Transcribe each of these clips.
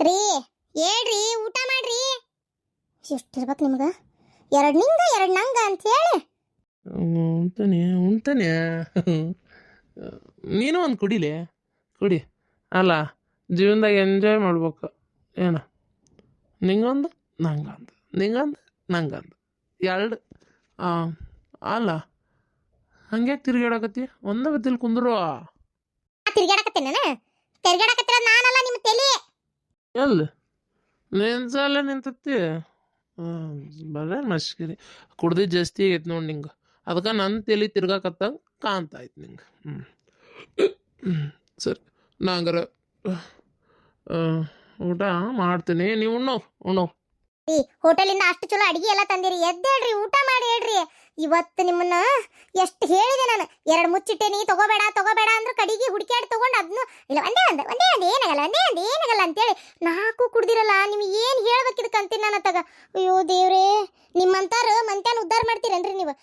ರೀ ಹೇಳ್ರಿ ಊಟ ಮಾಡ್ರಿ. ಎಷ್ಟಿರ್ಬೇಕು ನಿಮ್ಗೆ? ಎರಡು ನಿಂಗ ಎರಡು ನಂಗ ಅಂತ ಹೇಳಿ ಉಣ್ತಾನೆ ನೀನು ಒಂದು ಕುಡಿ ಅಲ್ಲ, ಜೀವನದಾಗ ಎಂಜಾಯ್ ಮಾಡ್ಬೇಕು. ಏನು ನಿಂಗೊಂದು ನಂಗಂದು ಎರಡು ಅಲ್ಲ, ಹಂಗೆ ತಿರ್ಗಾಡಕತ್ತಿ ಒಂದ ಬತ್ತಿಲ್ ಕುಂದ್ರು. ತಿರ್ಗಾಡಕತ್ತೇನ? ತಿರ್ಗಾಡಕತ್ತಿರ ನಾನಲ್ಲ, ನಿಮ್ಮ ತಲೆ. ಎಲ್ಲಿ ನಿನ್ಸಲ್ಲ ನಿಂತತ್ತಿ ಬರೇ ಮಸ್ಕಿರಿ ಕುಡ್ದಿದ್ದು ಜಾಸ್ತಿ ಆಗೈತೆ ನೋಡಿ ನಿಂಗೆ. ಅದಕ್ಕೆ ನನ್ನ ತಲೆ ತಿರ್ಗಾಕತ್ತಂಗೆ ಕಾಣ್ತಾಯ್ತು ನಿಂಗೆ. ಸರಿ, ನಾ ಹಂಗಾರ ಊಟ ಮಾಡ್ತೀನಿ, ನೀವು ಉಣ್ಣೋ. ಈ ಹೋಟೆಲಿಂದ ಅಷ್ಟು ಚಲೋ ಅಡಿಗೆ ಎಲ್ಲ ತಂದಿರಿ, ಎದ್ದೇಳ್ರಿ ಊಟ ಮಾಡಿ ಹೇಳ್ರಿ. ಇವತ್ತು ನಿಮ್ಮನ್ನ ಎಷ್ಟು ಹೇಳಿದೆ ನಾನು, ಎರಡು ಮುಚ್ಚಿಟ್ಟೇನಿ ತಗೋಬೇಡ ಅಂದ್ರೆ ಕಡಿಗೆ ಹುಡುಕ್ಯಾಡಿ ತಗೊಂಡು ಅದನ್ನು ಇಲ್ಲ ಒಂದೇ ಏನಾಗಲ್ಲ ಅಂತೇಳಿ 4 ಕುಡ್ದಿರಲ್ಲ. ನಿಮ್ಗೆ ಏನು ಹೇಳ್ಬೇಕಿದಕ್ಕೆ ಅಂತೀನಿ ನಾನು ಅತ್ತಾಗ. ಅಯ್ಯೋ ದೇವ್ರೇ, ನಿಮ್ಮಂತಾರು ಮಂತ್ಯಾನ ಉದ್ಧಾರ ಮಾಡ್ತೀರೇನ್ರಿ ನೀವು?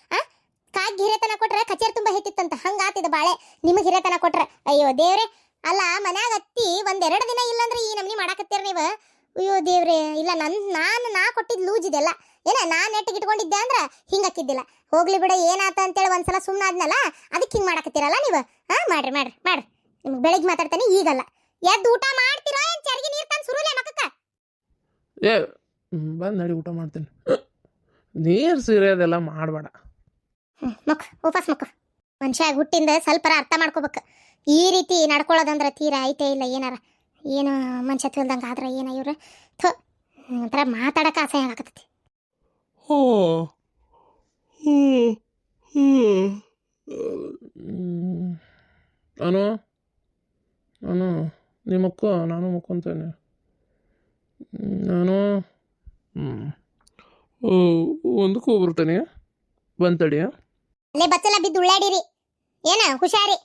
ಕಾಗಿ ಹಿರೇತನ ಕೊಟ್ರೆ ಕಚೇರಿ ತುಂಬ ಹೆಚ್ಚಿತ್ತಂತ ಹಂಗಾತಿದ ಬಾಳೆ. ನಿಮಗೆ ಹಿರೇತನ ಕೊಟ್ರೆ ಅಯ್ಯೋ ದೇವ್ರೆ. ಅಲ್ಲ, ಮನ್ಯಾಗ ಅತ್ತಿ 1-2 ದಿನ ಇಲ್ಲಂದ್ರೆ ಈ ನಮ್ನಿ ಮಾಡಾಕತ್ತೀರ ನೀವು. ಅಯ್ಯೋ ದೇವ್ರೆ, ಇಲ್ಲ ನಾ ಕೊಟ್ಟಿದ್ದು ಲೂಜ್ ಇದೆಲ್ಲ. ಏನ ನಾನು ನೆಟ್ಟಿಗೆ ಇಟ್ಕೊಂಡಿದ್ದೆ ಅಂದ್ರೆ ಹಿಂಗಾಕಿದ್ದಿಲ್ಲ. ಹೋಗ್ಲಿ ಬಿಡ, ಏನಾತ ಅಂತೇಳಿ ಒಂದ್ಸಲ ಸುಮ್ಮನಾದ್ನಲ್ಲ, ಅದಕ್ಕೆ ಹಿಂಗೆ ಮಾಡಾಕತ್ತೀರಲ್ಲ ನೀವು. ಮಾಡ್ರಿ ನಿಮ್ಗೆ ಬೆಳಿಗ್ಗೆ ಮಾತಾಡ್ತಾನೆ, ಈಗಲ್ಲ. ಎದ್ದು ಊಟ ಮಾಡ್ತೀರಾ ಏನು? ಚರ್ಗಿ ನೀರು ತಂದು ಸುರುಲೆ ಮಕ್ಕಕ್ಕ. ಬಂದು ನಡಿ ಊಟ ಮಾಡ್ತೀನಿ. ನೀರು ಸೀರೆದೆಲ್ಲ ಮಾಡಬೇಡ. ಉಪಾಸ್ ಮಕ್ಕ. ಮನುಷ್ಯ ಹುಟ್ಟಿಂದ ಸ್ವಲ್ಪರ ಅರ್ಥ ಮಾಡ್ಕೋಬೇಕು. ಈ ರೀತಿ ನಡ್ಕೊಳ್ಳೋದಂದ್ರೆ ತೀರಾ ಐತೆ ಇಲ್ಲ. ಏನು ಮನುಷ್ಯ ತಿಳ್ದಂಗೆ ಆದ್ರೆ ಏನ ಇವ್ರು ಒಂಥರ ಮಾತಾಡಕ್ಕೆ ಅಸಹ್ಯ ಆಗತ್ತೈತಿ. ನಾನು ನಿಮ್ಮಕ್ಕ ನಾನು ಮುಕ್ಕೊಂತೇನೆ. ನಾನು ಒಂದಕ್ಕೆ ಹೋಗ್ಬಿಡ್ತೇನೆ, ಬಂತಡಿ. ಅಲ್ಲೇ ಬಚ್ಚಲ ಬಿದ್ದು ಉಳ್ಳಾಡಿರಿ, ಏನ ಹುಷಾರಿ.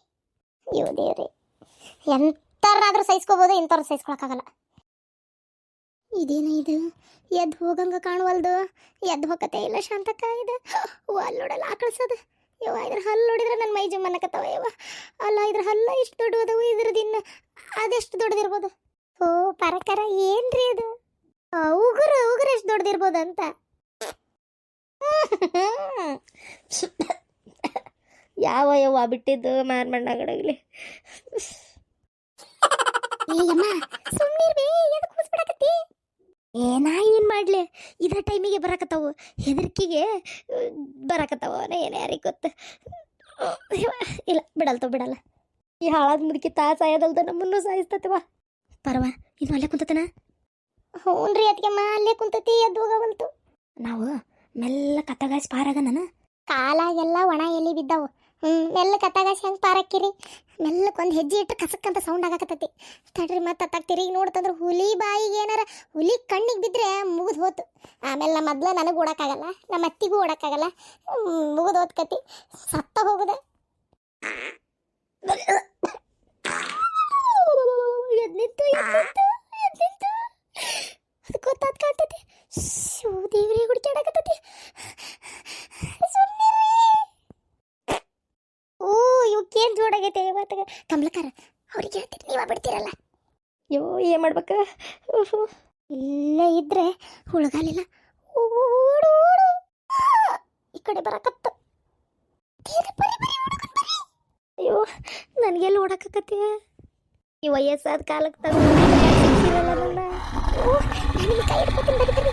ಅಯ್ಯೋ ದೇವ್ರಿ, ಎಂಥರಾದ್ರೂ ಸಹಿಸ್ಕೋಬೋದು, ಇಂಥವ್ರು ಸಹಿಸ್ಕೊಳಕ್ಕಾಗಲ್ಲ. ಇದೇನ ಇದು? ಎದ್ದು ಹೋಗಂಗ ಕಾಣುವಲ್ದು. ಎದ್ದು ಹೋಗತ್ತೆ ಇಲ್ಲ ಶಾಂತಕ್ಕ. ಇದು ಅಲ್ಲಿ ನೋಡಲ್ಲ ಆಕಳಿಸೋದು. ಯವ್ವ, ಇದ್ರ ಹಲ್ಲು ನೋಡಿದ್ರೆ ನನ್ನ ಮೈ ಜುಮ್ ಅನ್ನಕತ್ತವ. ಯವ್ವ ಅಲ್ಲ, ಇದ್ರ ಹಲ್ಲ ಇಷ್ಟು ದೊಡ್ಡದವು, ಇದ್ರದಿನ್ನ ಅದೆಷ್ಟು ದೊಡ್ಡದಿರ್ಬೋದು? ಓ ಪರಕರ, ಏನ್ರಿ ಅದು? ಉಗುರು ಎಷ್ಟು ದೊಡ್ಡದಿರ್ಬೋದು ಅಂತ. ಯಾವ ಬಿಟ್ಟಿದ್ದು ಮಾರ್ಮಣ್ಣಾಗಡಾಗಲಿ. ನಾ ಏನ್ ಮಾಡ್ಲಿ, ಇದ್ರ ಟೈಮಿಗೆ ಬರಾಕತ್ತಾವು, ಹೆದರ್ಕಿಗೆ ಬರಾಕತ್ತಾವ. ಏನ ಯಾರಿಗೆ ಗೊತ್ತ. ಇಲ್ಲ ಬಿಡಲ್ಲ. ಈ ಹಾಳಾದ ಮುದುಕಿ ಸಾಯೋದಲ್ದ ನಮ್ಮನ್ನು ಸಾಯಿಸ್ತತವ. ಪರವಾ, ಇದು ಅಲ್ಲೇ ಕುಂತತನ? ಹ್ಞೂನ್ರಿ ಅದಕ್ಕೆಮ್ಮ, ಅಲ್ಲೇ ಕುಂತತಿ, ಎದ್ದು ಹೋಗವಲ್ತು. ನಾವು ಮೆಲ್ಲ ಕತ್ತಗಾಸಿ ಪಾರಾಗ ನಾನು ಕಾಲಾಗೆಲ್ಲ ಒಣ ಎಲ್ಲಿ ಬಿದ್ದಾವು. ಮೆಲ್ಲ ಕತ್ತಗಾಸಿ ಹೆಂಗೆ ಪಾರಾಕಿರಿ? ಮೆಲ್ಲಕ್ಕೊಂದು ಹೆಜ್ಜೆ ಇಟ್ಟು ಕಸಕ್ಕಂತ ಸೌಂಡ್ ಆಗಾಕತ್ತೈತಿ. ತಡ್ರಿ ಮತ್ತೆ ತಿರುಗಿ ನೋಡ್ತಂದ್ರೆ ಹುಲಿ ಬಾಯಿಗೆ ಏನಾರ ಹುಲಿ ಕಣ್ಣಿಗೆ ಬಿದ್ದರೆ ಮುಗಿದು ಹೋತು. ಆಮೇಲೆ ನಮ್ಮ ಮೊದ್ಲು ನನಗೆ ಓಡೋಕ್ಕಾಗಲ್ಲ, ನಮ್ಮ ಅತ್ತಿಗೂ ಓಡೋಕ್ಕಾಗಲ್ಲ. ಮುಗಿದು ಹೋತ್ಕತಿ, ಸತ್ತ ಹೋಗುದೆ. ಎದ್ನಿತ್ತು ಅದು ಗೊತ್ತಾದ್ ಕಾಣ್ತೈತಿ. ದೇವ್ರಿ ಹುಡುಕಾಡಕತ್ತೈತಿ. ಇವಕ್ಕೇನು ಜೋಡಾಗೈತೆ ಮಾತಾಗ. ಕಮಲಕಾರ ಅವ್ರಿಗೆ ಹೇಳ್ತೀನಿ, ನೀವ ಬಿಡ್ತೀರಲ್ಲ. ಅಯ್ಯೋ, ಏನು ಮಾಡ್ಬೇಕ? ಇಲ್ಲೇ ಇದ್ರೆ ಹುಳುಗಾಲಿಲ್ಲ, ಓಡು ಈ ಕಡೆ ಬರಕತ್ತ. ಅಯ್ಯೋ, ನನಗೆಲ್ಲ ಓಡಾಕತ್ತಿ. ಈ ವಯಸ್ಸಾದ ಕಾಲಕ್ಕೆ ತಂದು ಕೈ ಹಿಡ್ಕೊತೀನಿ, ಬರೀತೀರಿ.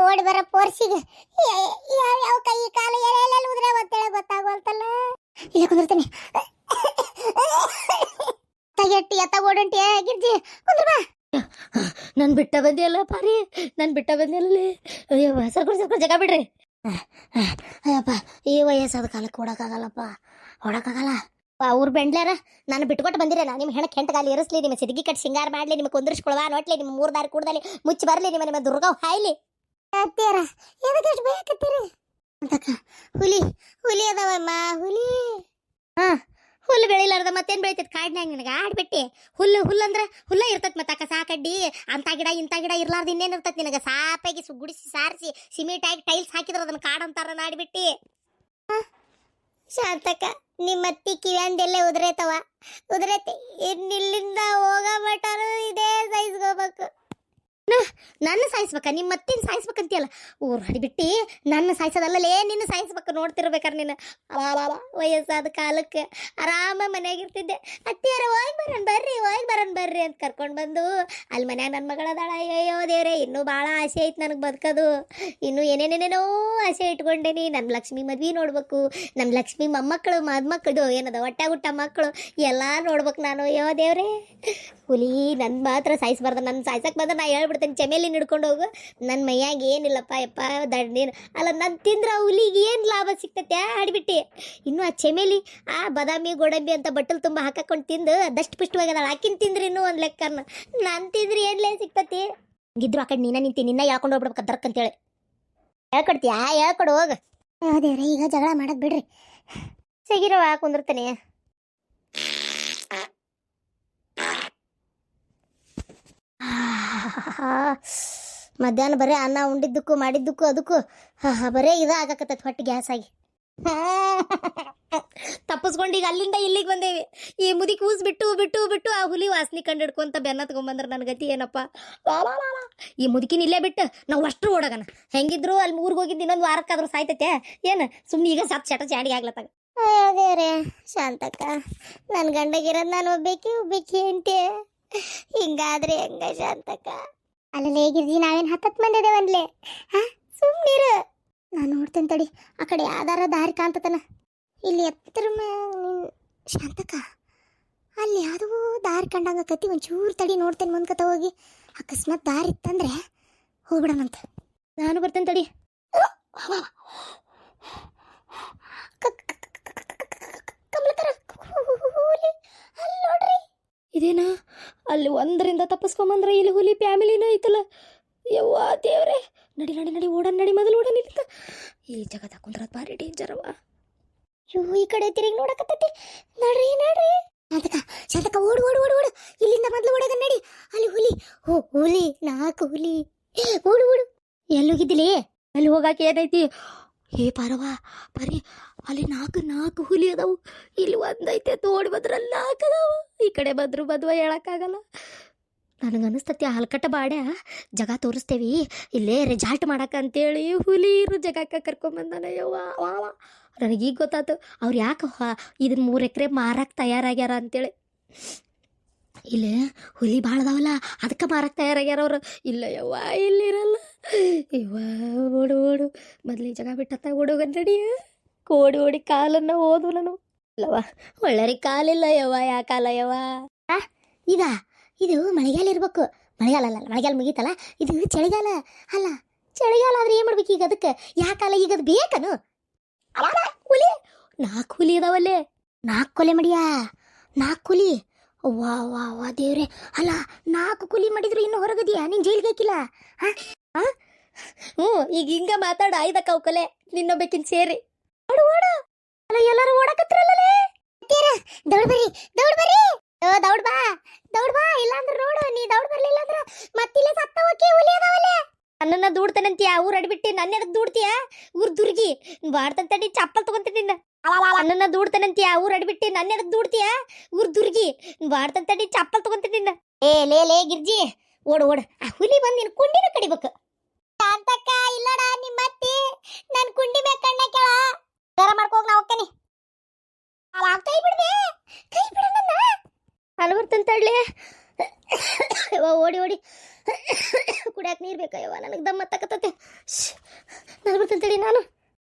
ಓಡಿ ಬರೋ ಪೋರ್ಸಿಗೆ ಯಾವ ಕೈ ಕಾಲು ಎಲ್ಲೆಲ್ಲ ಉದ್ರೆ ಒತ್ತೇಳೆ ಗೊತ್ತಾಗೋಲ್ತಲ್ಲ. ಇಲ್ಲ ಕುಂದಿರ್ತೀನಿ. ತಗೆಟ್ಟಿ ಎತ್ತ ಓಡಂಟಿ ಗಿರ್ಜಿ ಕುಂದ್ರ ಬಾ. ನಾನು ಬಿಟ್ಟ ಬಂದಿಯಲ್ಲ ಪಾರಿ, ಅಯ್ಯೋ ಸರ್ಕೊಂಡು ಜಗ ಬಿಡ್ರಿ. ಅಯ್ಯಪ್ಪ, ಈ ವಯಸ್ಸಾದ ಕಾಲಕ್ಕೆ ಓಡಕ್ಕಾಗಲ್ಲಪ್ಪ, ಅವ್ರು ಬೆಂಡ್ಲಾರ ನಾನು ಬಿಟ್ಕೊಟ್ಟು ಬಂದಿರೇನ? ನಿಮ್ಮ ಹೆಣಕ್ಕೆ ಹೆಂಟಗಾಲಿ ಇರಿಸ್ಲಿ, ನಿಮ್ಮ ಸಿಡಿಗಿ ಕಟ್ಟಿ ಸಿಂಗಾರ ಮಾಡಲಿ, ನಿಮ್ಮ ಕುಂದ್ರಿಸ್ಕೊಳ್ವಾ ನೋಟ್ಲಿ, ನಿಮ್ಮ 3 ದಾರಿ ಕೂಡದಲ್ಲಿ ಮುಚ್ಚಿ ಬರಲಿ, ನಿಮ್ಮ ದುರ್ಗಾವ್ ಹಾಯ್ಲಿ. ಅತ್ತೀರ ಎದಕ್ಕೆ ಬೇಕತ್ತೀರಿ ಅಂತಕ್ಕ? ಹುಲಿ ಅದಾವಮ್ಮ, ಹುಲಿ. ಹುಲ್ಲು ಬೆಳಿಲಾರ್ದ ಮತ್ತೇನ್ ಬೆಳಿತೈತಿ ಕಾಡ್ನ್ಯಾಗ ನಿನಗ ಆಡ್ಬಿಟ್ಟಿ. ಹುಲ್ಲಂದ್ರ ಹುಲ್ಲ ಇರ್ತೈತಿ, ಮತ್ತ ಕಸ ಕಡ್ಡಿ ಅಂತ ಗಿಡ ಇಂಥ ಗಿಡ ಇರ್ಲಾರ್ದ ಇನ್ನೇನ್ ಇರ್ತೈತಿ ನಿನಗ? ಸಾಪಾಗಿ ಗುಡಿಸಿ ಸಾರಿಸಿ ಸಿಮೆಂಟ್ ಹಾಕಿ ಟೈಲ್ಸ್ ಹಾಕಿದ್ರ ಅದನ್ನ ಕಾಡ್ ಅಂತಾರ ನಾಡ್ಬಿಟ್ಟಿ. ಶಾಂತಕ್ಕ, ನಿಮ್ಮ ಅತ್ತಿ ಕಿವ್ಯಾಂದೆಲ್ಲೇ ಉದುರೈತಿ ಇನ್ನಿಲ್ಲಿಂದ ಹೋಗ ಮಟರು ಇದೇ ಸಹಿಸ್ಕೋಬೇಕು. ನನ್ನ ಸಾಯಿಸ್ಬೇಕ? ನಿಮ್ಮ ಮತ್ತಿನ ಸಾಯಿಸ್ಬೇಕಂತೀಯಲ್ಲ, ಊರು ಹಡಿಬಿಟ್ಟು ನನ್ನ ಸಾಯಿಸೋದಲ್ಲಲೇ, ನಿನ್ನ ಸಾಯಿಸ್ಬೇಕು. ನೋಡ್ತಿರ್ಬೇಕಾರೆ ನೀನು ವಯಸ್ಸಾದ ಕಾಲಕ್ಕೆ ಆರಾಮ ಮನೆಯಾಗಿರ್ತಿದ್ದೆ. ಅತ್ತಿಯಾರ ಹೋಗಿ ಬರೋಣ ಬರ್ರಿ ಅಂತ ಕರ್ಕೊಂಡು ಬಂದು ಅಲ್ಲಿ ಮನ್ಯಾಗ ನನ್ನ ಮಗಳದಾಳ. ಅಯ್ಯೋ ದೇವ್ರೆ, ಇನ್ನೂ ಭಾಳ ಆಸೆ ಐತೆ ನನಗೆ ಬದುಕೋದು. ಇನ್ನೂ ಏನೇನೇನೇನೋ ಆಸೆ ಇಟ್ಕೊಂಡೇನಿ. ನಮ್ಮ ಲಕ್ಷ್ಮಿ ಮದ್ವೆ ನೋಡ್ಬೇಕು, ನಮ್ಮ ಲಕ್ಷ್ಮಿ ಮೊಮ್ಮಕ್ಕಳು ಮದ್ಮಕ್ಕಳು ಏನದ ಹೊಟ್ಟೆ ಹುಟ್ಟ ಮಕ್ಕಳು ಎಲ್ಲ ನೋಡ್ಬೇಕು ನಾನು. ಅಯ್ಯೋ ದೇವ್ರೆ, ಹುಲಿ ನನ್ನ ಮಾತ್ರ ಸಾಯಿಸ್ಬಾರ್ದು. ನನ್ನ ಸಾಯ್ಸಕ್ಕೆ ಬಂದ್ರೆ ನಾ ಹೇಳ್ಬಿಡ್ತೇನೆ, ಚಮೇಲಿ ಹಿಡ್ಕೊಂಡು ಹೋಗು. ನನ್ನ ಮೈಯಾಗ ಏನಿಲ್ಲಪ್ಪ ಯಪ್ಪ ದಂಡೇನು ಅಲ್ಲ. ನಾನು ತಿಂದ್ರೆ ಆ ಹುಲಿಗೆ ಏನು ಲಾಭ ಸಿಗ್ತೈತೆ ಆಡ್ಬಿಟ್ಟು. ಇನ್ನು ಆ ಚಮೇಲಿ ಆ ಬಾದಾಮಿ ಗೋಡಂಬಿ ಅಂತ ಬಟ್ಟಲು ತುಂಬ ಹಾಕೊಂಡು ತಿಂದು ದಷ್ಟು ಪುಷ್ಟವಾಗದಾಳ. ಆಕಿನ ತಿಂದ್ರೆ ಇನ್ನೂ ಒಂದು ಲೆಕ್ಕನ, ನಾನು ತಿಂದ್ರೆ ಏನ್ಲೇ ಸಿಗ್ತತಿ? ಹಂಗಿದ್ರು ಆ ಕಡೆ ನಿನ್ನ ಹೇಳ್ಕೊಂಡು ಹೋಗ್ಬಿಡ್ಬೇಕು ದರ್ಕಂತೇಳಿ. ಹೇಳ್ಕೊಡ್ತೀಯಾ? ಹೇಳ್ಕೊಡು ಹೋಗ. ದೇವ್ರೆ, ಈಗ ಜಗಳ ಮಾಡೋದು ಬಿಡ್ರಿ. ಸಿಗಿರವ ಕುಂದಿರ್ತಾನೆ. ಮಧ್ಯಾಹ್ನ ಬರೀ ಅನ್ನ ಉಂಡಿದ್ದಕ್ಕೂ ಮಾಡಿದ್ದಕ್ಕೂ ಅದಕ್ಕೂ ಬರೇ ಇದಾಗಕತ್ತೈತಿ ಹೊಟ್ಟೆ ಗ್ಯಾಸ್ ಆಗಿ. ತಪ್ಪಿಸ್ಕೊಂಡು ಈಗ ಅಲ್ಲಿಂದ ಇಲ್ಲಿಗೆ ಬಂದೇವಿ. ಈ ಮುದಿ ಕೂಸ್ ಬಿಟ್ಟು ಆ ಹುಲಿ ವಾಸನೆ ಕಂಡು ಹಿಡ್ಕೊಂತ ಬೆನ್ನ ತಗೊಂಬಂದ್ರೆ ನನ್ನ ಗತಿ ಏನಪ್ಪ. ಈ ಮುದುಕಿನ ಇಲ್ಲೇ ಬಿಟ್ಟು ನಾವು ಅಷ್ಟು ಓಡೋಗಣ. ಹೆಂಗಿದ್ರು ಅಲ್ಲಿ ಊರಿಗೆ ಹೋಗಿದ್ದು ಇನ್ನೊಂದು ವಾರಕ್ಕಾದ್ರೂ ಸಾಯ್ತೈತೆ ಏನು? ಸುಮ್ಮನೆ ಈಗ ಸತ್ ಚಟ ಚಾಡಿ ಆಗ್ಲತ್ತಾಗ. ಅದೇರೇ ಶಾಂತಕ್ಕ, ನನ್ನ ಗಂಡಗಿರೋದು ನಾನು ಒಬ್ಬೇಕಿ ಅಂತೆ. ಹಿಂಗಾದ್ರೆ ಹೆಂಗ ಶಾಂತಕ್ಕ? ಅಲ್ಲಲ್ಲಿ ಹೇಗಿರ್ದಿ, ನಾವೇನು 10 ಮಂದಿ ಅದೇವನ್ಲೆ. ಸುಮ್ಮನಿರು, ನಾನು ನೋಡ್ತೇನೆ ತಡಿ. ಆ ಕಡೆ ಯಾವ್ದಾರ ದಾರಿ ಕಾಣ್ತತನ. ಇಲ್ಲಿ ಎತ್ತರ ಶಾಂತಕ್ಕ, ಅಲ್ಲಿ ಯಾವುದೋ ದಾರಿ ಕಂಡಂಗಕತಿ. ಒಂಚೂರು ತಡಿ, ನೋಡ್ತೇನೆ ಮುಂದ್ಕತ ಹೋಗಿ. ಅಕಸ್ಮಾತ್ ದಾರಿ ಇತ್ತಂದ್ರೆ ಹೋಗ್ಬಿಡಮಂತ. ನಾನು ಬರ್ತೇನೆ ತಡಿ. ಕಮಲಕರ ಅಲ್ಲಿ ನೋಡ್ರಿ. ಇದೇನಾ? ಅಲ್ಲಿ ಒಂದರಿಂದ ತಪ್ಪಿಸ್ಕೊಂಬಂದ್ರೆ ಇಲ್ಲಿ ಹುಲಿ ಫ್ಯಾಮಿಲಿನೂ ಐತಲ್ಲ. ಯವ್ವ ದೇವ್ರೆ, ನಡಿ ಓಡನ್ ನಡಿ, ಮೊದಲು ಓಡನ್ ಇರ್ತ. ಈ ಜಗದ ಕುಂದ್ರದ್ ಭಾರಿ ಡೇಂಜರ್ ಅವ. ಈ ಕಡೆ ತಿರುಗಿ ನೋಡಕತ್ತೈತಿ. ನಡ್ರಿ ಶಾಂತಕ ಓಡು. ಇಲ್ಲಿಂದ ಮೊದಲು ಓಡಗ ನಡಿ. ಅಲ್ಲಿ ಹುಲಿ 4 ಹುಲಿ. ಓಡು. ಎಲ್ಲೋಗಿದ್ದಿಲಿ? ಅಲ್ಲಿ ಹೋಗಾಕ ಏನೈತಿ? ಹೇ ಪಾರವಾ ಬರೀ ಅಲ್ಲಿ 4 ಹುಲಿ ಅದಾವು. ಇಲ್ಲಿ ಒಂದೈತೆ ತೋಡಿ ಬದ್ರಲ್ಲಿ 4 ಅದಾವ. ಈ ಕಡೆ ಬದ್ವ ಹೇಳಕ್ಕಾಗಲ್ಲ. ನನಗನ್ನಿಸ್ತತಿ ಹಲ್ಕಟ್ಟ ಬಾಡ್ಯ ಜಗ ತೋರಿಸ್ತೇವಿ ಇಲ್ಲೇ ರೆಜಾಲ್ಟ್ ಮಾಡಕ್ಕ ಅಂತೇಳಿ ಹುಲಿ ಇರು ಜಗಕ್ಕೆ ಕರ್ಕೊಂಬಂದಾನ. ಯವ್ವ, ನನಗೀಗ ಗೊತ್ತಾತು ಅವ್ರು ಯಾಕೆ ಇದನ್ನ 3 ಎಕರೆ ಮಾರಕ್ಕೆ ತಯಾರಾಗ್ಯಾರ ಅಂತೇಳಿ. ಇಲ್ಲಿ ಹುಲಿ ಭಾಳ ಅದಾವಲ್ಲ, ಅದಕ್ಕೆ ಮಾರಕ್ಕೆ ತಯಾರಾಗ್ಯಾರ ಅವ್ರು. ಇಲ್ಲ ಯವ್ವ, ಇಲ್ಲಿರಲ್ಲ. ಯವ್ವ, ಓಡು ಮೊದಲು ಈ ಜಾಗ ಬಿಟ್ಟತ್ತ ಓಡೋಗ ನಡಿ. ಓಡಿ ಕಾಲನ್ನು ಹೋದ್ವು ನಾನು. ಇಲ್ಲವ ಒಳ್ಳೆರಿ ಕಾಲಿಲ್ಲ ಯವ್ವ. ಯಾಕಾಲ ಯವ್ವ? ಇದು ಮಳೆಗಾಲ ಇರ್ಬೇಕು. ಮಳೆಗಾಲ ಮುಗೀತಲ್ಲ. ಇದು ಚಳಿಗಾಲ ಅಲ್ಲ. ಚಳಿಗಾಲ ಆದ್ರೆ ಏನ್ ಮಾಡ್ಬೇಕು ಈಗ? ಅದಕ್ಕೆ ಯಾಕಾಲ ಈಗ ಅದು ಬೇಕನು? ಹುಲಿ 4 ಹುಲಿ ಇದಾವಲ್ಲೇ. 4 ಕೊಲೆ ಮಡಿಯಾ? 4 ಹುಲಿ? ವಾ ದೇವ್ರೆ. ಅಲ್ಲ 4 ಕೂಲಿ ಮಾಡಿದ್ರು ಇನ್ನು ಹೊರಗದಿಯಾ? ನೀನ್ ಜೈಲ್ಗೆ ಹಾಕಿಲ್ಲ? ಈಗ ಹಿಂಗ ಮಾತಾಡ 5 ಕೊಲೆ ನಿನ್ನೊಬ್ಬಕಿನ್ ಸೇರಿ. ಓಡು. ಅಲ್ಲ ಎಲ್ಲರೂ ಓಡಕತ್ರಲ್ಲೇ. ದೌಡ್ ಬರ್ರಿ. ದೌಡ್ ಬಾ. ಇಲ್ಲಾಂದ್ರೆ ನೋಡು, ನೀ ದೌಡ್ ಬರ್ಲಿಲ್ಲ ಅಂದ್ರ ಮತ್ತಿಲ್ಲ ಸತ್ತ ಹೋಗಿ ಹುಲಿ ಅದಾವಲ್ಲೇ. ನನ್ನನ್ನ ದೂಡ್ತಾನಂತೀಯ? ಊರ್ ಅಡ್ಬಿಟ್ಟಿ ನನ್ನ ಎದಕ್ ದೂಡ್ತೀಯ? ಊರ್ ದುರ್ಗಿ ಬಾಡ್ತಂತಡಿ ಚಪ್ಪಲ್ ತಗೊಂತೀನಿ ನಿನ್ನ. ನನ್ನನ್ನ ದೂಡ್ತಾನಂತೀಯ? ಊರ್ ಅಡ್ಬಿಟ್ಟಿ ನನ್ನ ಎದಕ್ ದೂಡ್ತೀಯ? ಊರ್ ದುರ್ಗಿ ಬಾಡ್ತಂತಡಿ ಚಪ್ಪಲ್ ತಗೊಂತೀನಿ ನಿನ್ನ. ಲೇ ಗಿರ್ಜಿ, ಓಡು. ಆ ಹುಲಿ ಬಂದು ನಿನ್ ಕುಂಡಿನ ಕಡಿಬೇಕು. ಶಾಂತಕ್ಕ ಇಲ್ಲಡ, ನಿಮ್ಮತ್ತಿ ನನ್ ಕುಂಡಿ ಮ್ಯಾಗ ಕಣ್ಣ ಕೇಳ ಗರ ಮಾಡ್ಕೋಗ ನಾ ಹೋಗ್ತೇನೆ. ಕೈ ಬಿಡ ನನ್ನ. ಅಲ್ಲಿ ಬರ್ತಂತ ತಡ್ಲಿ. ಓಡಿ ಕುಡಿಯಾಕ ನೀರ್ ಬೇಕಯ್ಯವ, ನನಗೆ ದಮ್ಮ ತಕತತೆ. ನಾನು ಬರ್ತಂತ ತಡಿ ನಾನು.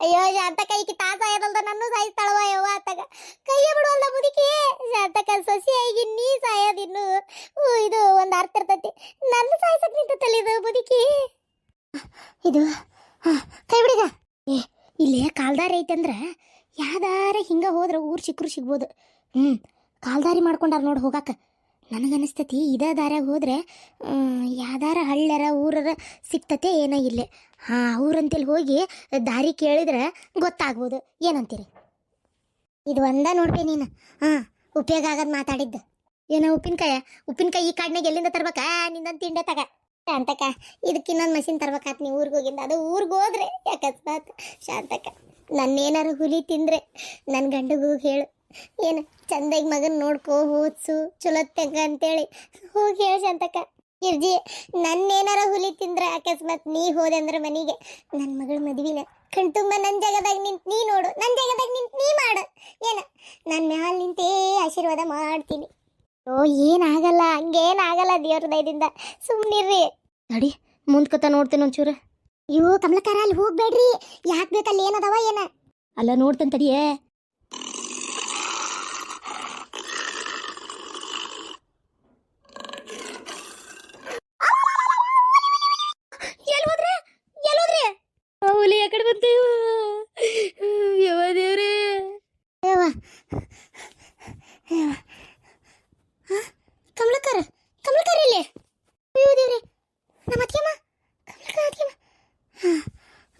ಅಯ್ಯೋ ಶಾಂತಕ್ಕ, ಈಕಿ ತಾಸ ಆಯದಲ್ದ ನನ್ನ ಸಾಯಿಸ್ತಾಳವ ಯವ್ವ ಅತ್ತಾಗ. ಕೈಯ ಬಿಡುವಲ್ಲ ಮುದುಕಿ. ಶಾಂತಕ್ಕ ಸೊಸಿ ಆಗಿ ನೀ ಸಾಯೋದಿನ್ನು ಇದು ಒಂದು ಅರ್ಥ ಇರ್ತೈತಿ. ನನ್ನ ಸಾಯಿಸಕ್ ನಿಂತಲ್ಲಿ ಇದು ಮುದುಕಿ. ಇದು ಕೈ ಬಿಡಿಗ. ಇಲ್ಲೇ ಕಾಲ್ದಾರಿ ಐತಂದ್ರ ಯಾವ್ದಾರ ಹಿಂಗ ಹೋದ್ರ ಊರ್ ಸಿಗ್ಬೋದು. ಕಾಲ್ದಾರಿ ಮಾಡ್ಕೊಂಡಾರ ನೋಡಿ ಹೋಗಾಕ. ನನಗನ್ನಿಸ್ತತಿ ಇದೇ ದಾರ್ಯಾಗ ಹೋದ್ರೆ ಯಾವ್ದಾರ ಹಳ್ಳರ ಊರರ ಸಿಕ್ತತೆ ಏನೋ ಇಲ್ಲೇ. ಊರಂತೇಳಿ ಹೋಗಿ ದಾರಿ ಕೇಳಿದ್ರೆ ಗೊತ್ತಾಗ್ಬೋದು. ಏನಂತೀರಿ? ಇದು ಒಂದ ನೋಡ್ಬಿ ನೀನು ಉಪಯೋಗ ಆಗದ್ ಮಾತಾಡಿದ್ದು. ಏನ ಉಪ್ಪಿನಕಾಯಿ ಈ ಕಾಡ್ನಾಗ ಎಲ್ಲಿಂದ ತರ್ಬೇಕಾ ನಿಂದೊಂದು ತಿಂಡೆ ತಗ ಶಾಂತಕ. ಇದಕ್ಕೆ ಇನ್ನೊಂದು ಮಷಿನ್ ತರ್ಬೇಕಾತ್ ನೀವು ಊರಿಗೆ ಹೋಗಿಂದ. ಅದು ಊರಿಗೆ ಹೋದ್ರೆ ಅಕಸ್ಮಾತ್ ಶಾಂತಕ ನನ್ನೇನಾರು ಹುಲಿ ತಿಂದ್ರೆ ನನ್ನ ಗಂಡಗೂ ಹೇಳು, ಏನು ಚಂದಾಗಿ ಮಗನ ನೋಡ್ಕೋ ಓದ್ಸು ಚಲೋ ತೆಗ ಅಂತೇಳಿ ಹೋಗಿ ಹೇಳು ಶಾಂತಕ. ಗಿರ್ಜಿ ನನ್ನೇನಾರ ಹುಲಿ ತಿಂದ್ರೆ ಅಕಸ್ಮಾತ್ ನೀ ಹೋದೆ ಅಂದ್ರೆ ಮನೆಗೆ ನನ್ನ ಮಗಳ ಮದುವಿನ ಕಣ್ತುಂಬ ನನ್ನ ಜಾಗದಾಗ ನಿಂತು ನೀ ನೋಡು, ನನ್ನ ಜಾಗದಾಗ ನಿಂತು ನೀ ಮಾಡು. ಏನ ನಾನು ಮ್ಯಾಲ ನಿಂತೇ ಆಶೀರ್ವಾದ ಮಾಡ್ತೀನಿ. ಓ ಏನಾಗಲ್ಲ, ಹಂಗೇನಾಗಲ್ಲ ದೇವ್ರ ದಯದಿಂದ, ಸುಮ್ಮನಿರ್ರಿ. ನಡಿ ಮುಂದ್ಕತ ನೋಡ್ತೇನೆ ಒಂಚೂರು. ಅಯ್ಯೋ ಕಮಲಕಾರ ಅಲ್ಲಿ ಹೋಗ್ಬೇಡ್ರಿ, ಯಾಕೆ ಬೇಕಲ್ಲಿ ಏನದವ ಏನ ಅಲ್ಲ ನೋಡ್ತೇನೆ ತಡಿಯೇ. ಹುಲಿ ಯಾಕಡೆ ಬಂತು ಯವ್ವ ದೇವ್ರೇ. ಕಮಲಕಾರ ಇಲ್ಲಿ. ಅಯ್ಯೋ ದೇವ್ರಿ ನಮ್ಮ ಅತ್ತಿಗೆಮ್ಮ ಕಮಲಕಾರ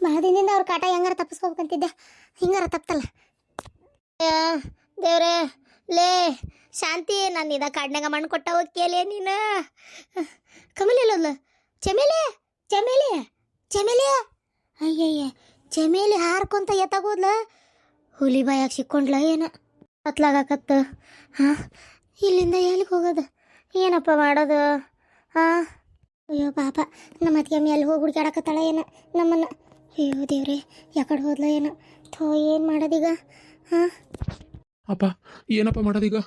ಭಾಳ ದಿನದಿಂದ ಅವ್ರ ಕಾಟ ಹೆಂಗಾರ ತಪ್ಪಿಸ್ಕೋಬೇಕಂತಿದ್ದೆ, ಹಿಂಗಾರ ತಪ್ಪಲ್ಲ. ದೇವ್ರೆ ಲೇ ಶಾಂತಿ, ನಾನು ಇದ ಕಾಡ್ನಾಗ ಮಣ್ಣು ಕೊಟ್ಟ ಹೋಗ್ಕೇಲೆ ನೀನು. ಕಮಲ್ ಎಲ್ಲೋದ್ಲ? ಚಮೇಲೆ ಚಮೇಲೆ ಚಮೇಲೆ ಅಯ್ಯಯ್ಯ ಚಮೇಲಿ ಹಾರ್ಕೊಂತ ಎತ್ತಾಗೋದ್ಲ. ಹುಲಿ ಬಾಯಾಗ ಸಿಕ್ಕೊಂಡ್ಲ ಏನ ಹತ್ಲಾಗತ್ತ. ಇಲ್ಲಿಂದ ಎಲ್ಲಿಗೆ ಹೋಗೋದು, ಏನಪ್ಪ ಮಾಡೋದು? ಅಯ್ಯೋ ಪಾಪ ನಮ್ಮ ಅತ್ತಿಗೆ ಎಲ್ಲಿ ಹೋಗಿ ಹುಡುಕಾಡಕತ್ತಾಳ ಏನ ನಮ್ಮನ್ನ. ಅಯ್ಯೋ ದೇವ್ರೆ ಯಾಕಡೆ ಹೋದ್ಲ ಏನೋ. ಥೋ ಏನು ಮಾಡೋದೀಗ? ಅಪ್ಪ ಏನಪ್ಪ ಮಾಡೋದೀಗ?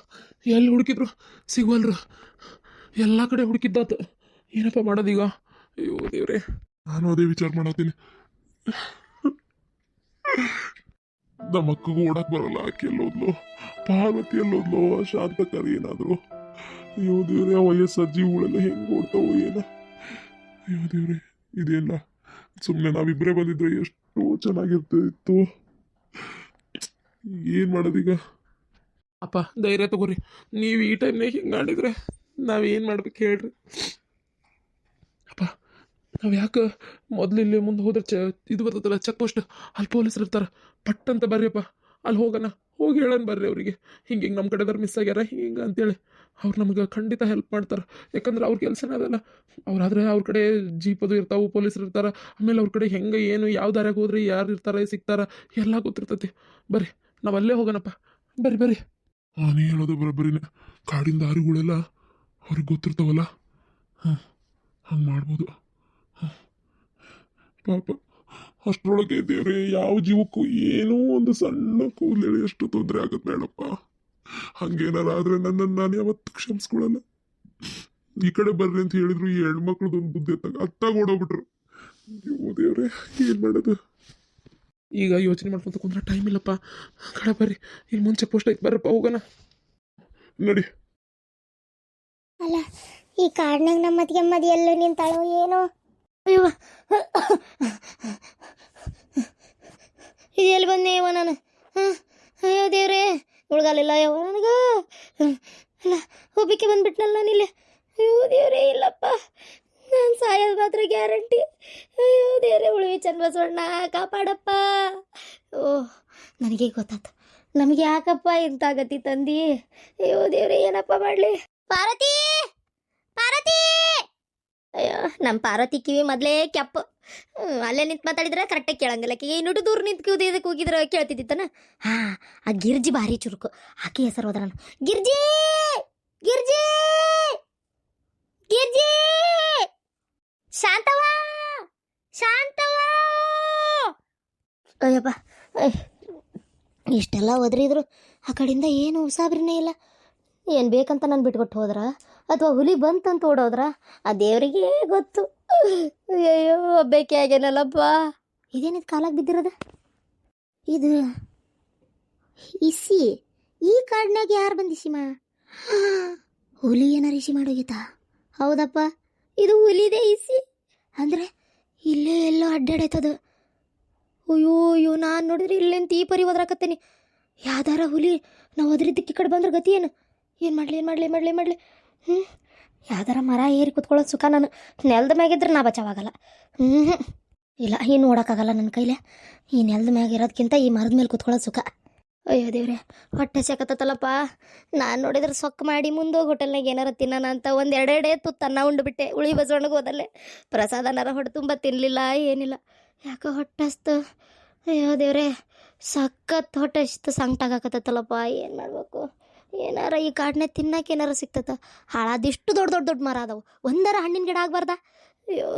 ಎಲ್ಲಿ ಹುಡುಕಿದ್ರು ಸಿಗುವಲ್ರು, ಎಲ್ಲ ಕಡೆ ಹುಡುಕಿದ್ದಾತ. ಏನಪ್ಪ ಮಾಡೋದೀಗ? ಅಯ್ಯೋ ದೇವ್ರೆ. ನಾನು ಅದೇ ವಿಚಾರ ಮಾಡತ್ತೀನಿ. ನಮ್ಮ ಅಕ್ಕಗೂ ಓಡಕ್ ಬರಲ್ಲ, ಆಕೆ ಎಲ್ಲೋದ್ಲು, ಪಾರ್ವತಿ ಎಲ್ಲೋದ್ಲು, ಶಾಂತಕರಿ ಏನಾದ್ರು. ಅಯ್ಯೋ ದೇವ್ರೆ, ಆ ವಯಸ್ಸು ಅಜ್ಜಿಗಳೆಲ್ಲ ಹೆಂಗ್ ಓಡ್ತಾವೋ ಏನ. ಅಯ್ಯೋ ದೇವ್ರೆ, ಇದೆಲ್ಲ ಸುಮ್ಮನೆ ನಾವಿಬ್ಬರೇ ಬಂದಿದ್ರೆ ಎಷ್ಟು ಚೆನ್ನಾಗಿರ್ತಿತ್ತು. ಏನ್ ಮಾಡೋದೀಗ? ಅಪ್ಪ ಧೈರ್ಯ ತಗೋರಿ, ನೀವು ಈ ಟೈಮ್ನಾಗ ಹಿಂಗೆ ಆಡಿದ್ರೆ ನಾವೇನು ಮಾಡ್ಬೇಕು ಹೇಳ್ರಿ? ಅಪ್ಪ ನಾವು ಯಾಕೆ ಮೊದಲು ಇಲ್ಲಿ ಮುಂದೆ ಹೋದ್ರೆ ಇದು ಬರ್ತದಲ್ಲ ಚೆಕ್ ಪೋಸ್ಟ್, ಅಲ್ಲಿ ಪೊಲೀಸರು ಇರ್ತಾರೆ, ಪಟ್ ಅಂತ ಬರ್ರಿಯಪ್ಪ ಅಲ್ಲಿ ಹೋಗೋಣ, ಹೋಗಿ ಹೇಳೋಣ ಬರ್ರಿ ಅವರಿಗೆ ಹಿಂಗೆ ನಮ್ಮ ಕಡೆದವ್ರು ಮಿಸ್ ಆಗ್ಯಾರ ಹಿಂಗೆ ಅಂತೇಳಿ. ಅವ್ರು ನಮ್ಗೆ ಖಂಡಿತ ಹೆಲ್ಪ್ ಮಾಡ್ತಾರೆ, ಯಾಕಂದ್ರೆ ಅವ್ರ ಕೆಲಸನೇ ಅದಲ್ಲ. ಅವ್ರಾದ್ರೆ ಅವ್ರ ಕಡೆ ಜೀಪ್ ಅದು ಇರ್ತಾವೆ, ಪೊಲೀಸರು ಇರ್ತಾರೆ, ಆಮೇಲೆ ಅವ್ರ ಕಡೆ ಹೆಂಗೆ ಏನು ಯಾವ ದಾರ್ಯಾಗ ಹೋದ್ರೆ ಯಾರು ಇರ್ತಾರೆ ಸಿಗ್ತಾರೆ ಎಲ್ಲ ಗೊತ್ತಿರ್ತೈತಿ. ಬರ್ರಿ ನಾವು ಅಲ್ಲೇ ಹೋಗೋಣಪ್ಪ, ಬರ್ರಿ ಬರ್ರಿ. ನೀ ಹೇಳೋದು ಬರೋಬ್ಬರಿನೇ, ಕಾಡಿನ ದಾರಿಗಳೆಲ್ಲ ಅವ್ರಿಗೆ ಗೊತ್ತಿರ್ತಾವಲ್ಲ, ಹಂಗೆ ಮಾಡ್ಬೋದು. ಪಾಪ ಅಷ್ಟರೊಳಗೆ ದೇವ್ರೆ, ಯಾವ ಜೀವಕ್ಕೂ ಏನೋ ಒಂದು ಸಣ್ಣ ಕೂದಲೇಳಿ ಎಷ್ಟು ತೊಂದರೆ ಆಗತ್ತೆ ಬೇಡಪ್ಪ. ಹಂಗೇನಾರ ಆದ್ರೆ ನನ್ನನ್ನು ನಾನು ಯಾವತ್ತು ಕ್ಷಮಿಸ್ಕೊಳಲ್ಲ. ಈ ಕಡೆ ಬರ್ರಿ ಅಂತ ಹೇಳಿದ್ರು ಈ ಹೆಣ್ಮಕ್ಳದೊಂದು ಬುದ್ಧಿ ಅತ್ತಾಗ ಓಡೋಗ್ಬಿಟ್ರು. ಅಯ್ಯೋ ದೇವ್ರೆ, ಏನ್ ಮಾಡೋದು ಈಗ? ಯೋಚನೆ ಮಾಡ್ಕೊಂತ ಕುಂದ್ರೆ ಟೈಮ್ ಇಲ್ಲಪ್ಪ. ಕಡೆ ಬರ್ರಿ, ಇಲ್ಲಿ ಮುಂಚೆ ಪೋಸ್ಟ್ ಐತೆ, ಬರ್ರಪ್ಪ ಹೋಗೋಣ ನಡಿ. ಅಲ್ಲ ಈ ಕಾಡ್ನಾಗ ನಮ್ಮ ಅತ್ತಿಗೆಮ್ಮದಿ ಎಲ್ಲೂ ನಿಂತಾಳೋ ಏನೋ. ಅಯ್ಯೋ ಇದು ಎಲ್ಲಿ ಬಂದೆ ಯವ್ವ ನಾನು? ಅಯ್ಯೋ ದೇವ್ರೆ, ಉಳ್ಗಾಲಿಲ್ಲ ಯವ್ವ ನನಗ. ಅಲ್ಲ ಒಬ್ಬಕ್ಕೆ ಬಂದ್ಬಿಟ್ನಲ್ಲ ನಾನಿಲ್ಲಿ. ಅಯ್ಯೋ ದೇವ್ರೆ, ಇಲ್ಲಪ್ಪ ನಾನು ಸಾಯೋದು ಮಾತ್ರ ಗ್ಯಾರಂಟಿ. ಅಯ್ಯೋ ದೇವ್ರೆ, ಉಳಿವಿ ಚನ್ನಬಸವಣ್ಣ ಕಾಪಾಡಪ್ಪ. ಓಹ್ ನನಗೆ ಗೊತ್ತಾಯ್ತು, ನಮಗೆ ಯಾಕಪ್ಪ ಇಂಥ ಗತಿ ತಂದಿ? ಅಯ್ಯೋ ದೇವ್ರೆ, ಏನಪ್ಪ ಮಾಡಲಿ? ಪಾರ್ವತಿ ಪಾರ್ವತಿ! ಅಯ್ಯೋ ನಮ್ಮ ಪಾರ್ವತಿ ಕಿವಿ ಮೊದಲೇ ಕೆಪ್ಪ. ಅಲ್ಲೇ ನಿಂತು ಮಾತಾಡಿದ್ರೆ ಕರೆಕ್ಟಾಗಿ ಕೇಳಂಗಿಲ್ಲ. ಆಕೆಗೆ ಇನ್ನೊಟ್ಟು ದೂರ ನಿಂತು ಇದಕ್ಕೆ ಹೋಗಿದ್ರೆ ಕೇಳ್ತಿದ್ದಿತ್ತಾನ. ಆ ಗಿರ್ಜಿ ಭಾರಿ ಚುರುಕು, ಆಕೆ ಹೆಸರು ಹೋದ್ರ ನಾನು. ಗಿರ್ಜಿ ಗಿರ್ಜಿ ಗಿರ್ಜಿ ಶಾಂತವ್ವ ಶಾಂತವ್ವ! ಅಯ್ಯಪ್ಪ, ಇಷ್ಟೆಲ್ಲ ಒದರಿದ್ರು ಆ ಕಡೆಯಿಂದ ಏನು ಉಸಾಬ್ರಿನೇ ಇಲ್ಲ. ಏನು ಬೇಕಂತ ನಾನು ಬಿಟ್ಕೊಟ್ಟು ಹೋದ್ರ ಅಥವಾ ಹುಲಿ ಬಂತಂತ ಓಡೋದ್ರ ಆ ದೇವರಿಗೆ ಗೊತ್ತು. ಅಯ್ಯೋ ಒಬ್ಬಾಕೆ ಆಗ್ಯಾನಲ್ಲಪ್ಪ. ಇದೇನಿದು ಕಾಲಾಗ ಬಿದ್ದಿರೋದ? ಇದು ಇಸಿ ಈ ಕಾಡ್ನಾಗ ಯಾರು ಬಂದಿಸಿಮ? ಹುಲಿ ಏನಾರು ಇಸಿ ಮಾಡೋಗಿತ್ತಾ? ಹೌದಪ್ಪ, ಇದು ಹುಲಿದೆ ಇಸಿ ಅಂದರೆ ಇಲ್ಲೇ ಎಲ್ಲೋ ಅಡ್ಡಾಡೈತದ. ಅಯ್ಯೋ ಅಯ್ಯೋ, ನಾನು ನೋಡಿದ್ರೆ ಇಲ್ಲೆಂತ ಈ ಪರಿ ಒದ್ರಾಕತ್ತೇನೆ. ಯಾವ್ದಾರ ಹುಲಿ ನಾವು ಒದ್ರಿದ್ದಕ್ಕೆ ಈ ಕಡೆ ಬಂದ್ರೆ ಗತಿ ಏನು? ಏನು ಮಾಡಲಿ ಏನು ಮಾಡಲಿ ಮಾಡಲಿ ಮಾಡಲಿ? ಯಾವ್ದಾರ ಮರ ಏರಿ ಕುತ್ಕೊಳ್ಳೋದು ಸುಖ. ನಾನು ನೆಲದ ಮ್ಯಾಗಿದ್ರೆ ನಾ ಬಚಾವಾಗಲ್ಲ. ಇಲ್ಲ, ಏನು ನೋಡೋಕ್ಕಾಗಲ್ಲ ನನ್ನ ಕೈಲೇ. ಈ ನೆಲದ ಮ್ಯಾಗ ಇರೋದಕ್ಕಿಂತ ಈ ಮರದ ಮೇಲೆ ಕುತ್ಕೊಳ್ಳೋದು ಸುಖ. ಅಯ್ಯೋ ದೇವ್ರೆ, ಹೊಟ್ಟೆ ಸೆಕತ್ತಲ್ಲಪ್ಪ. ನಾನು ನೋಡಿದ್ರೆ ಸೊಕ್ಕ ಮಾಡಿ ಮುಂದೋಗಿ ಹೋಟೆಲ್ನಾಗ ಏನಾರ ತಿನ್ನೋಣ ಅಂತ ಒಂದು ಎರಡೆರಡೇ ತುತ್ತು ಅನ್ನ ಉಂಡುಬಿಟ್ಟೆ. ಉಳಿ ಬಸವಣ್ಣಗೆ ಹೋದಲ್ಲೇ ಪ್ರಸಾದನಾರ ಹೊಟ್ಟೆ ತುಂಬ ತಿನ್ನಲಿಲ್ಲ, ಏನಿಲ್ಲ. ಯಾಕೋ ಹೊಟ್ಟೆ ಹಸ್ತು. ಅಯ್ಯೋ ದೇವ್ರೆ, ಸಖತ್ ಹೊಟ್ಟೆ ಹಸ್ತು, ಸಂಕಟಾಗತ್ತಲ್ಲಪ್ಪ. ಏನು ಮಾಡ್ಬೇಕು? ಏನಾರ ಈ ಕಾಡನ್ನೇ ತಿನ್ನಕ್ಕೆ ಏನಾರ ಸಿಗ್ತತ? ಹಾಳಾದಿಷ್ಟು ದೊಡ್ಡ ದೊಡ್ಡ ದೊಡ್ಡ ಮರ ಅದಾವು, ಒಂದರ ಹಣ್ಣಿನ ಗಿಡ ಆಗ್ಬಾರ್ದ? ಅಯ್ಯೋ